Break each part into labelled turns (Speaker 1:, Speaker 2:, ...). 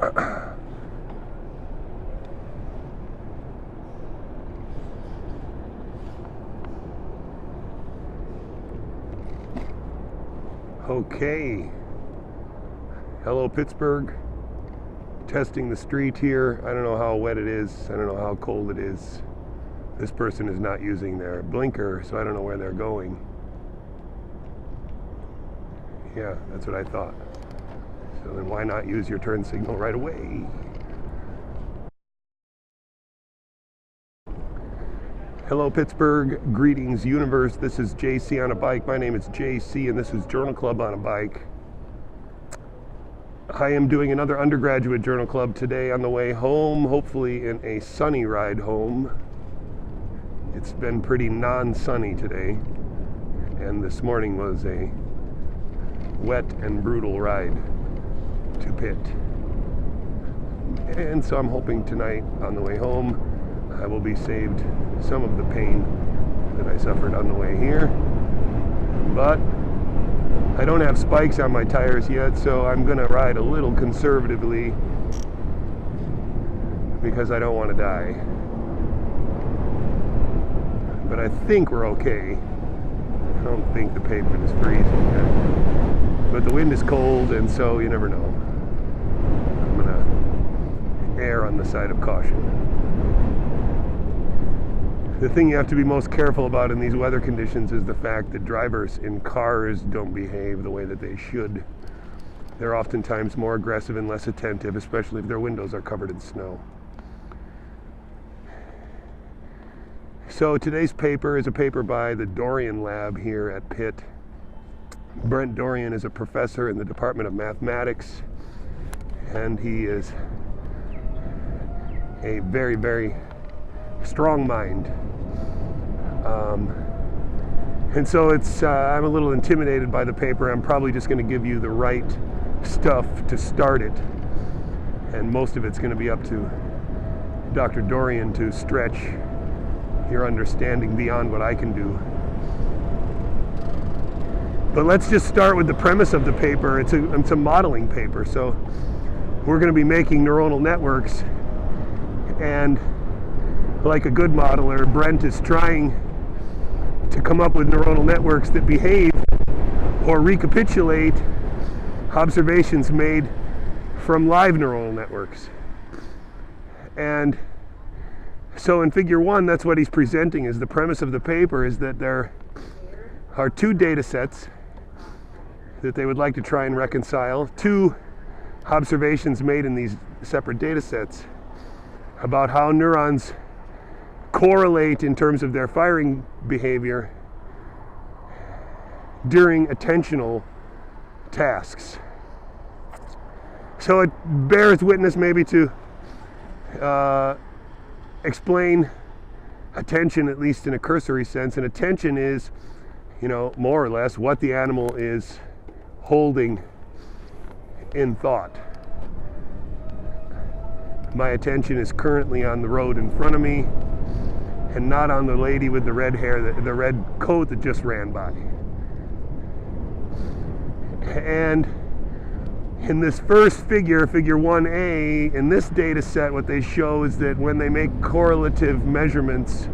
Speaker 1: Okay, hello Pittsburgh, testing the street here. I don't know how wet it is, I don't know how cold it is. This person is not using their blinker, so I don't know where they're going. Yeah, that's what I thought. So then why not use your turn signal right away? Hello Pittsburgh, greetings universe. This is JC on a bike. My name is JC and this is Journal Club on a bike. I am doing another undergraduate journal club today on the way home, hopefully in a sunny ride home. It's been pretty non-sunny today, and this morning was a wet and brutal ride to Pitt. And so I'm hoping tonight on the way home I will be saved some of the pain that I suffered on the way here. But I don't have spikes on my tires yet, so I'm gonna ride a little conservatively because I don't want to die. But I think we're okay. I don't think the pavement is freezing yet. But the wind is cold, and so you never know. I'm gonna err on the side of caution. The thing you have to be most careful about in these weather conditions is the fact that drivers in cars don't behave the way that they should. They're oftentimes more aggressive and less attentive, especially if their windows are covered in snow. So today's paper is a paper by the Doiran lab here at Pitt. Brent Doiran is a professor in the Department of Mathematics, and he is a very, very strong mind. And so I'm a little intimidated by the paper. I'm probably just going to give you the right stuff to start it, and most of it's going to be up to Dr. Doiran to stretch your understanding beyond what I can do. But let's just start with the premise of the paper. It's a modeling paper, so we're going to be making neuronal networks, and like a good modeler, Brent is trying to come up with neuronal networks that behave or recapitulate observations made from live neuronal networks. And so in figure 1, that's what he's presenting. Is the premise of the paper is that there are two data sets that they would like to try and reconcile, two observations made in these separate data sets about how neurons correlate in terms of their firing behavior during attentional tasks. So it bears witness maybe to explain attention, at least in a cursory sense. And attention is, more or less what the animal is holding in thought. My attention is currently on the road in front of me, and not on the lady with the red hair, the red coat that just ran by. And in this first figure, figure 1A, in this data set, what they show is that when they make correlative measurements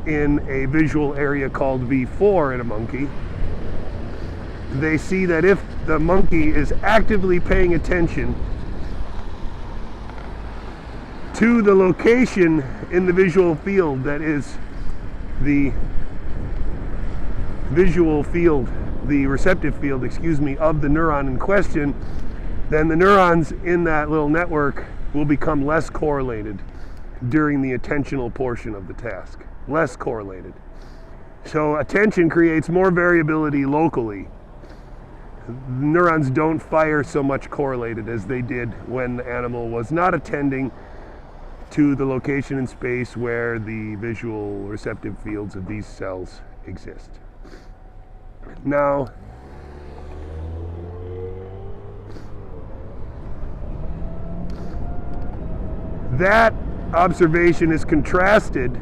Speaker 1: in a visual area called V4 in a monkey, they see that if the monkey is actively paying attention to the location in the visual field, that is the visual field, the receptive field, of the neuron in question, then the neurons in that little network will become less correlated during the attentional portion of the task. Less correlated. So attention creates more variability locally. Neurons don't fire so much correlated as they did when the animal was not attending to the location in space where the visual receptive fields of these cells exist. Now, that observation is contrasted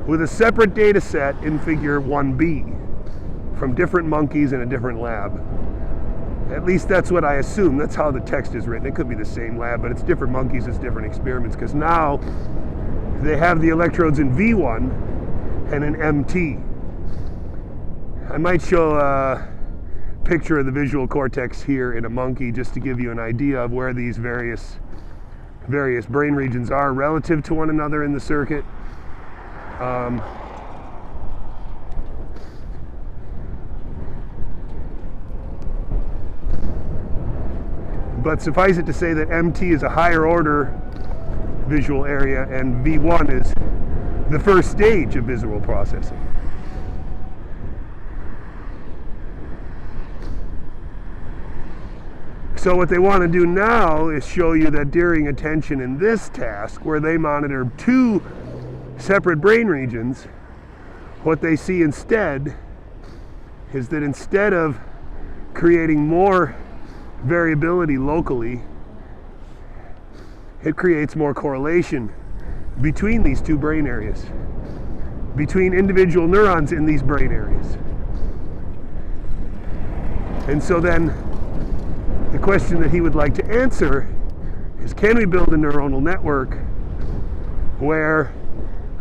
Speaker 1: with a separate data set in figure 1B from different monkeys in a different lab. At least that's what I assume. That's how the text is written. It could be the same lab, but it's different monkeys, it's different experiments, because now they have the electrodes in V1 and in MT. I might show a picture of the visual cortex here in a monkey just to give you an idea of where these various brain regions are relative to one another in the circuit. But suffice it to say that MT is a higher order visual area and V1 is the first stage of visual processing. So what they want to do now is show you that during attention in this task, where they monitor two separate brain regions, what they see instead is that instead of creating more variability locally, it creates more correlation between these two brain areas, between individual neurons in these brain areas. And so then the question that he would like to answer is, can we build a neuronal network where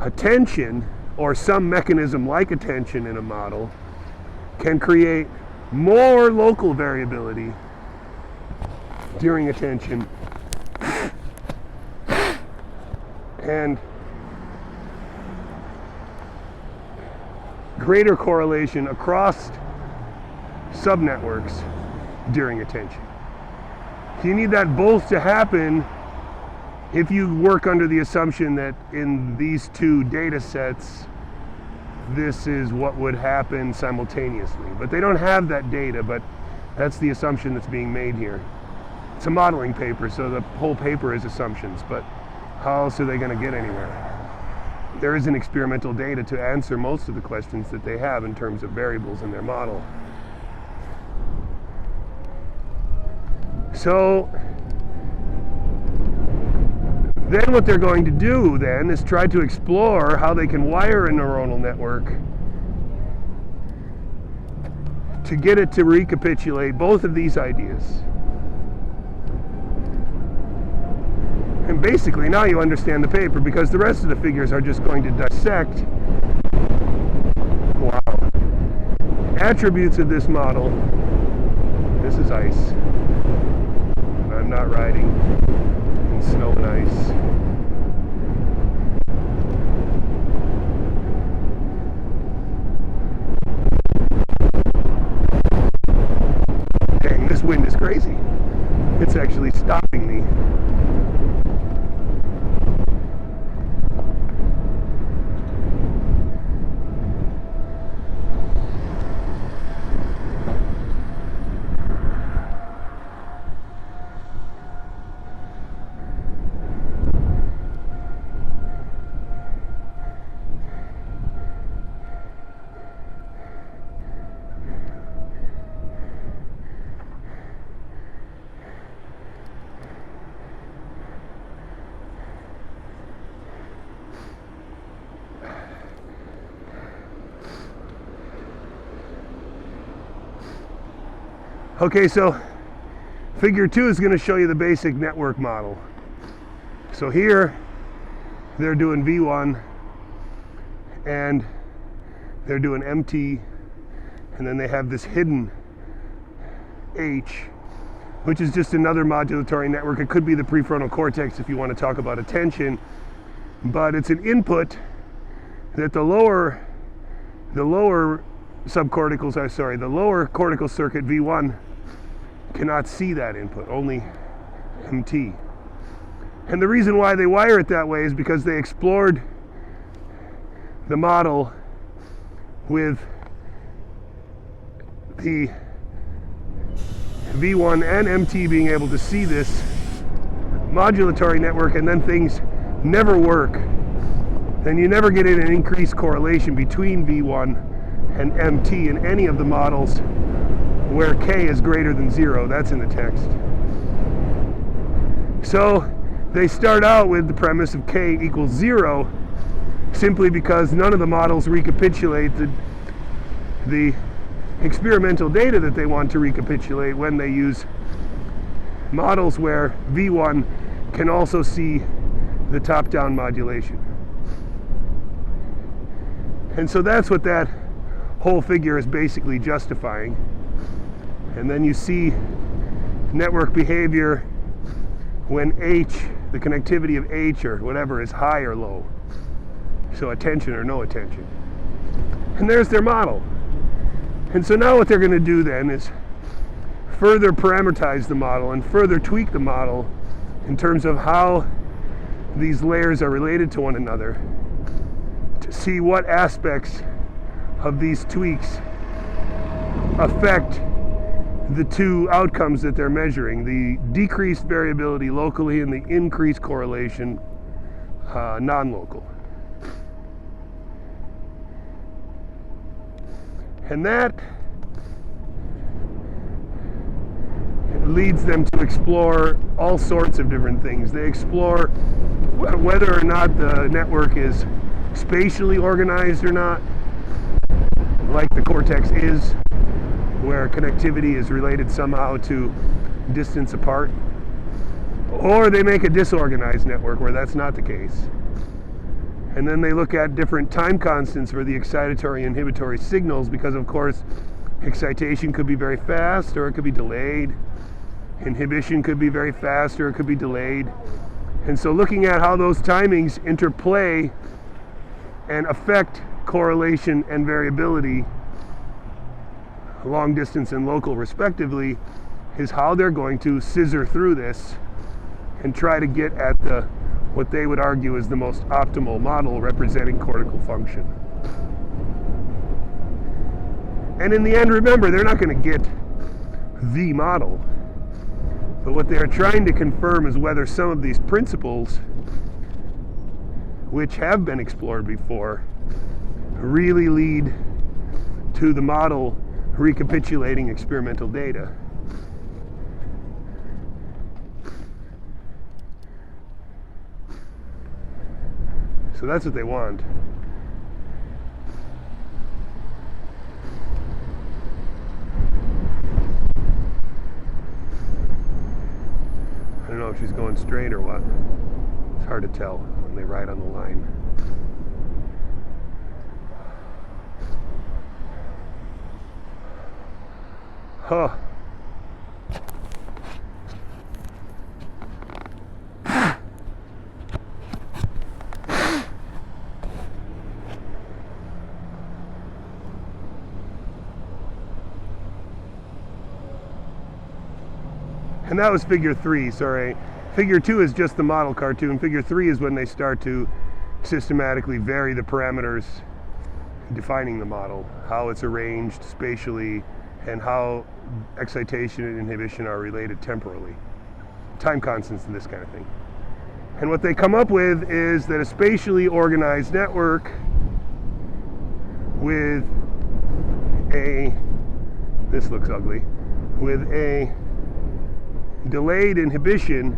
Speaker 1: attention, or some mechanism like attention in a model, can create more local variability during attention and greater correlation across subnetworks during attention. You need that both to happen if you work under the assumption that in these two data sets this is what would happen simultaneously. But they don't have that data, but that's the assumption that's being made here. It's a modeling paper, so the whole paper is assumptions, but how else are they going to get anywhere? There isn't experimental data to answer most of the questions that they have in terms of variables in their model. So then what they're going to do then is try to explore how they can wire a neuronal network to get it to recapitulate both of these ideas. And basically now you understand the paper, because the rest of the figures are just going to dissect, wow, attributes of this model. This is ice. I'm not riding in snow and ice. Dang, this wind is crazy. It's actually stopping me. Okay, so figure 2 is going to show you the basic network model. So here they're doing V1 and they're doing MT, and then they have this hidden H, which is just another modulatory network. It could be the prefrontal cortex if you want to talk about attention, but it's an input that the lower subcorticals are, sorry, the lower cortical circuit V1 cannot see that input, only MT. And the reason why they wire it that way is because they explored the model with the V1 and MT being able to see this modulatory network, and then things never work. Then you never get an increased correlation between V1 and MT in any of the models where K is greater than 0. That's in the text. So they start out with the premise of K equals 0, simply because none of the models recapitulate the experimental data that they want to recapitulate when they use models where V1 can also see the top-down modulation. And so that's what that whole figure is basically justifying. And then you see network behavior when H, the connectivity of H or whatever, is high or low. So attention or no attention. And there's their model. And so now what they're going to do then is further parameterize the model and further tweak the model in terms of how these layers are related to one another to see what aspects of these tweaks affect the two outcomes that they're measuring, the decreased variability locally and the increased correlation non-local. And that leads them to explore all sorts of different things. They explore whether or not the network is spatially organized or not, like the cortex is, where connectivity is related somehow to distance apart. Or they make a disorganized network where that's not the case. And then they look at different time constants for the excitatory and inhibitory signals, because of course excitation could be very fast or it could be delayed. Inhibition could be very fast or it could be delayed. And so looking at how those timings interplay and affect correlation and variability, long distance and local respectively, is how they're going to scissor through this and try to get at the what they would argue is the most optimal model representing cortical function. And in the end, remember, they're not going to get the model, but what they're trying to confirm is whether some of these principles, which have been explored before, really lead to the model recapitulating experimental data. So that's what they want. I don't know if she's going straight or what. It's hard to tell when they ride on the line. Huh. And that was figure 3, sorry. Figure 2 is just the model cartoon. Figure 3 is when they start to systematically vary the parameters defining the model, how it's arranged spatially, and how excitation and inhibition are related temporally. Time constants and this kind of thing. And what they come up with is that a spatially organized network with a, this looks ugly, with a delayed inhibition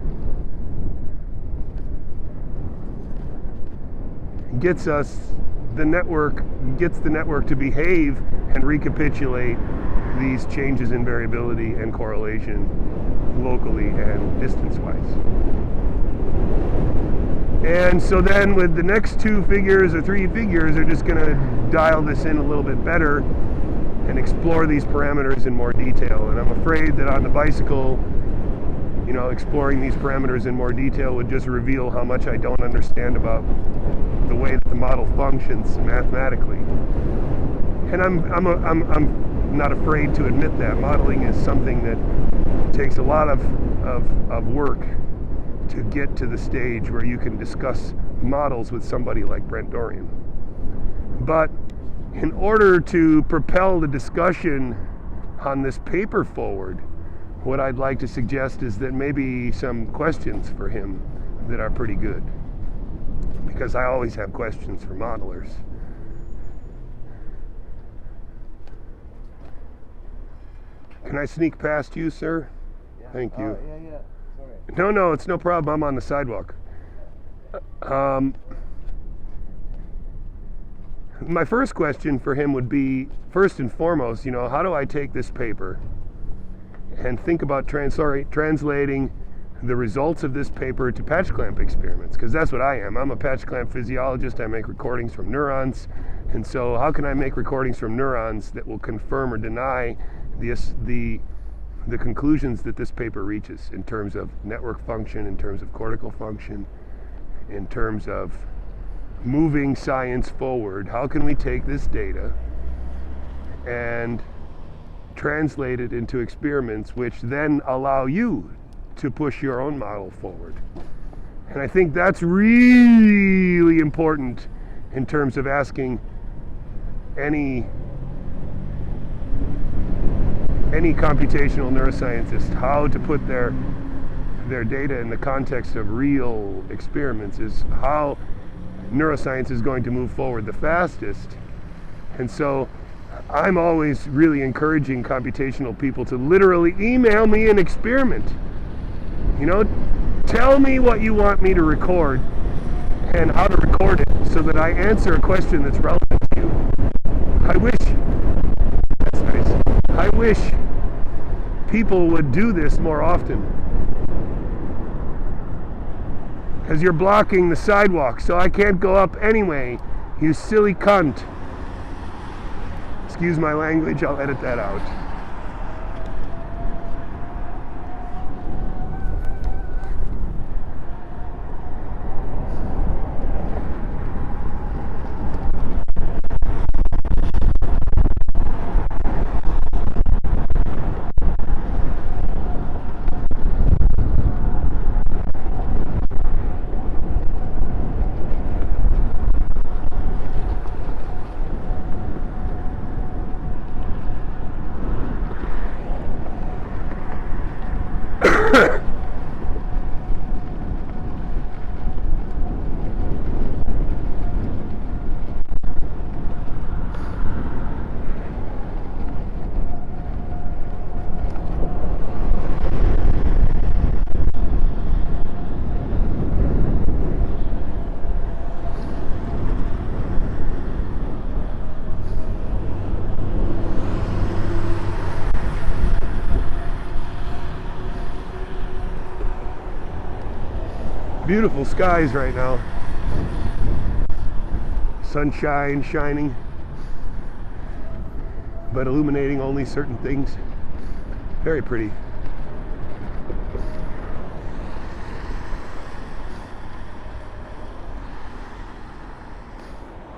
Speaker 1: gets the network to behave and recapitulate these changes in variability and correlation locally and distance-wise. And so then with the next 2 figures or 3 figures, they're just going to dial this in a little bit better and explore these parameters in more detail. And I'm afraid that on the bicycle, exploring these parameters in more detail would just reveal how much I don't understand about the way that the model functions mathematically. And I'm not afraid to admit that modeling is something that takes a lot of work to get to the stage where you can discuss models with somebody like Brent Doiran. But in order to propel the discussion on this paper forward, what I'd like to suggest is that maybe some questions for him that are pretty good, because I always have questions for modelers. Can I sneak past you, sir?
Speaker 2: Yeah.
Speaker 1: Thank you.
Speaker 2: Yeah. Sorry.
Speaker 1: No, it's no problem. I'm on the sidewalk. my first question for him would be, first and foremost, how do I take this paper and think about translating the results of this paper to patch clamp experiments? Because that's what I am. I'm a patch clamp physiologist. I make recordings from neurons. And so how can I make recordings from neurons that will confirm or deny the conclusions that this paper reaches in terms of network function, in terms of cortical function, in terms of moving science forward? How can we take this data and translate it into experiments which then allow you to push your own model forward? And I think that's really important in terms of asking any computational neuroscientist how to put their data in the context of real experiments, is how neuroscience is going to move forward the fastest. And so I'm always really encouraging computational people to literally email me an experiment. Tell me what you want me to record and how to record it so that I answer a question that's relevant to you. I wish people would do this more often. Because you're blocking the sidewalk, so I can't go up anyway, you silly cunt. Excuse my language, I'll edit that out. Beautiful skies right now. Sunshine shining, but illuminating only certain things. Very pretty.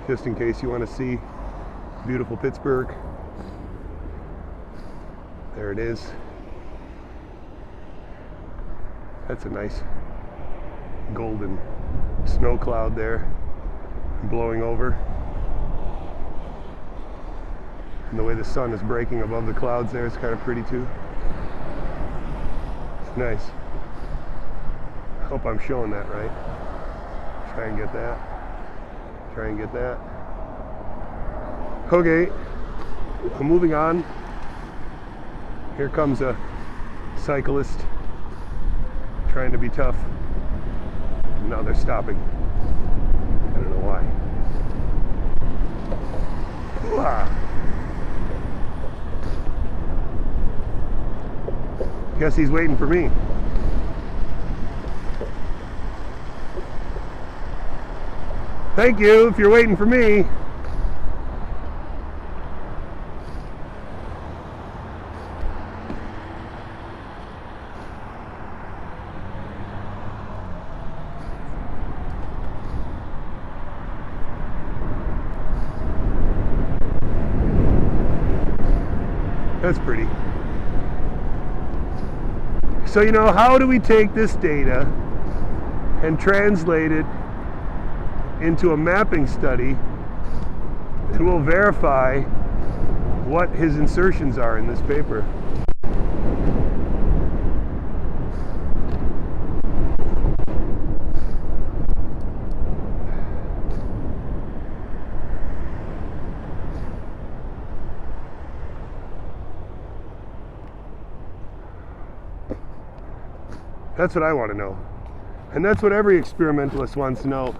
Speaker 1: Just in case you want to see beautiful Pittsburgh, there it is. That's a nice golden snow cloud there blowing over, and the way the sun is breaking above the clouds there is kind of pretty too. It's nice. Hope I'm showing that right. Try and get that. Okay, I'm moving on. Here comes a cyclist trying to be tough. Now they're stopping. I don't know why. Guess he's waiting for me. Thank you if you're waiting for me. That's pretty. So, how do we take this data and translate it into a mapping study that will verify what his insertions are in this paper? That's what I want to know. And that's what every experimentalist wants to know.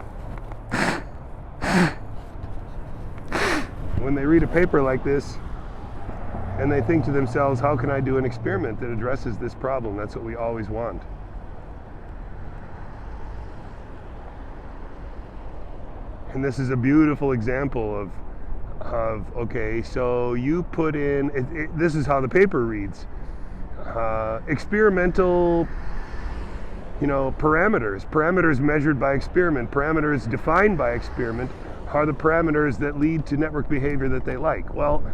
Speaker 1: when they read a paper like this and they think to themselves, how can I do an experiment that addresses this problem? That's what we always want. And this is a beautiful example of okay, so you put in, this is how the paper reads. Experimental, parameters measured by experiment, parameters defined by experiment are the parameters that lead to network behavior that they like. Well,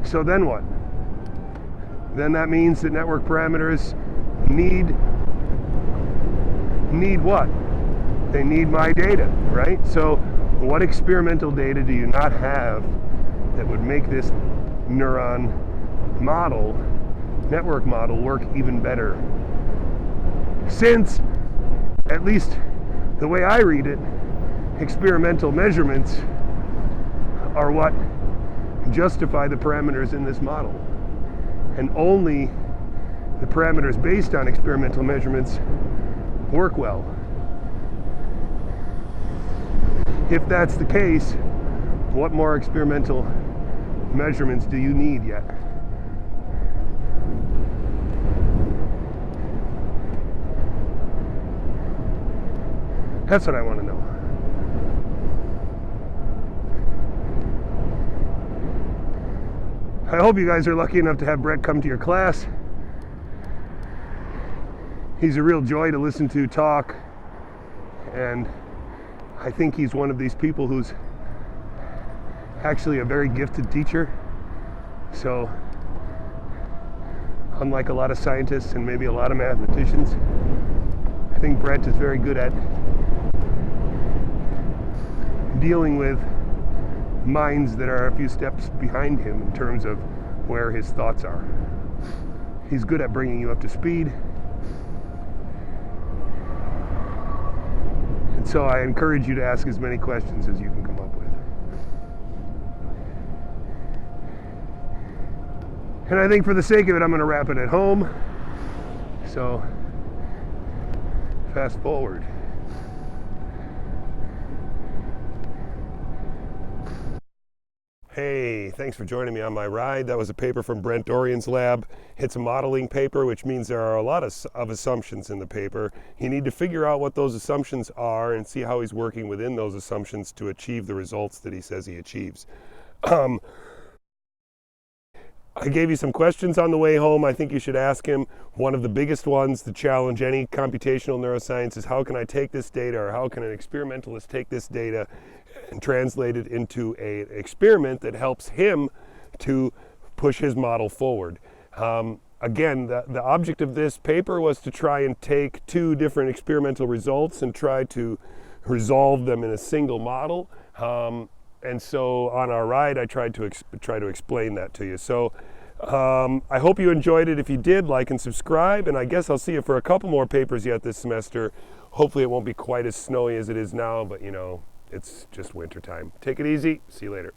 Speaker 1: so then what? Then that means that network parameters need what? They need my data, right? So what experimental data do you not have that would make this neuron model, network model, work even better? Since, at least the way I read it, experimental measurements are what justify the parameters in this model. And only the parameters based on experimental measurements work well. If that's the case, what more experimental measurements do you need yet? That's what I want to know. I hope you guys are lucky enough to have Brent come to your class. He's a real joy to listen to talk, and I think he's one of these people who's actually a very gifted teacher. So, unlike a lot of scientists and maybe a lot of mathematicians, I think Brent is very good at dealing with minds that are a few steps behind him in terms of where his thoughts are. He's good at bringing you up to speed. And so I encourage you to ask as many questions as you can come up with. And I think for the sake of it, I'm going to wrap it at home. So, fast forward. Hey, thanks for joining me on my ride. That was a paper from Brent Doiran's lab. It's a modeling paper, which means there are a lot of assumptions in the paper. You need to figure out what those assumptions are and see how he's working within those assumptions to achieve the results that he says he achieves. I gave you some questions on the way home. I think you should ask him. One of the biggest ones to challenge any computational neuroscience is, how can I take this data, or how can an experimentalist take this data and translate it into an experiment that helps him to push his model forward. Again, the object of this paper was to try and take two different experimental results and try to resolve them in a single model. And so on our ride, I tried to explain that to you. So I hope you enjoyed it. If you did, like and subscribe, and I guess I'll see you for a couple more papers yet this semester. Hopefully it won't be quite as snowy as it is now, but it's just winter time. Take it easy. See you later.